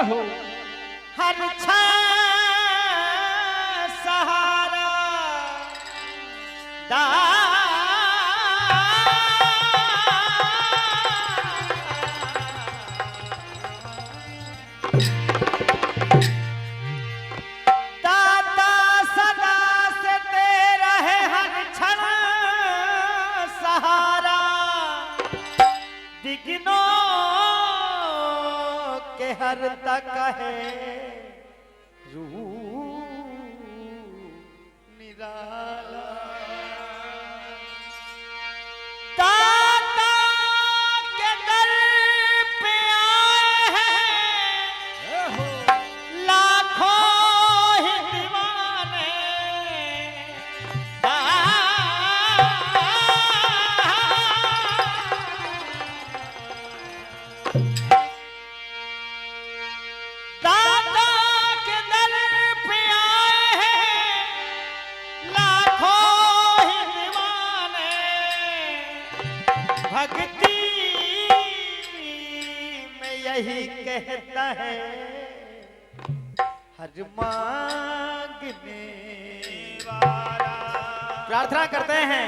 हर सहारा दाता सदा से तेरा है हर क्षण सहारा दिग्नों के हर तक है रूह निराला दाता के दर पे आए हैं लाखों ही दीवाने दाता के दर पे आए हैं लाखों ही दीवाने भक्ति में यही कहता है हर मांगने वाला। प्रार्थना करते हैं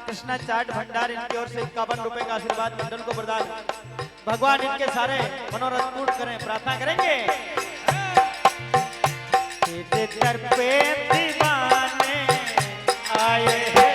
कृष्णा चाट भंडार इनकी ओर से 51 रुपए का आशीर्वाद मंडल को प्रदान। भगवान इनके सारे मनोरथ पूर्ण करें। प्रार्थना करेंगे तेरे दर पे दीवाने आए हैं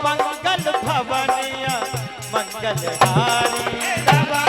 मंगल भवनिया मंगल हारी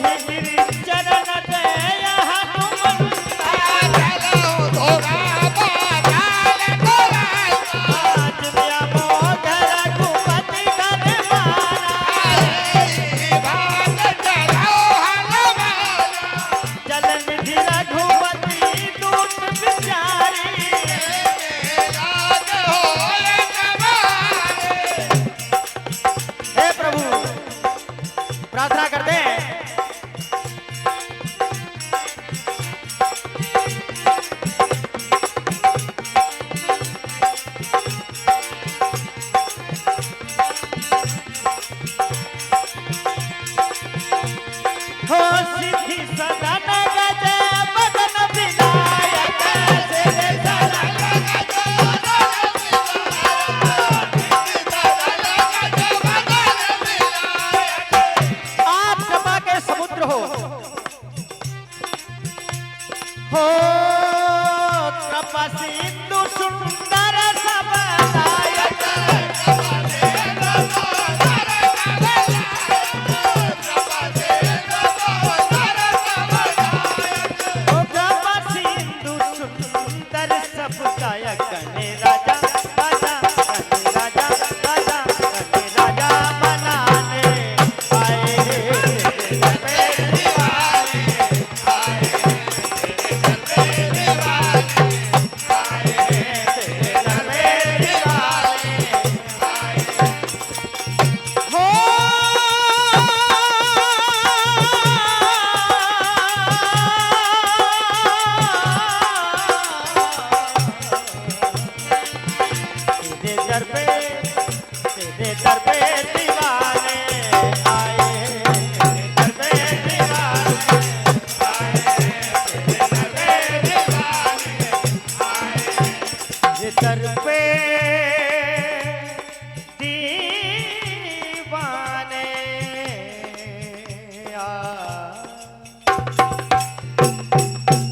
ही गिरी चरण दे हनुमंता आज लिया मोह रघुपति घर जल निधि रघुपति दूत विचारी हे प्रभु प्रार्थना करते हैं हो सिद्धि सदन गज बदन विनायक सिद्धि सदन आप कृपा के समुद्र हो कृपा सिंधु सुंदर सबदायक कृपा सिंधु सुंदर सबदायक कने राजा राजा कने राजा राजा कने राजा बनाने आए तेरे पे दीवाने आए तेरे पे दीवाने आए तेरे पे दीवाने हो तेरे दर पे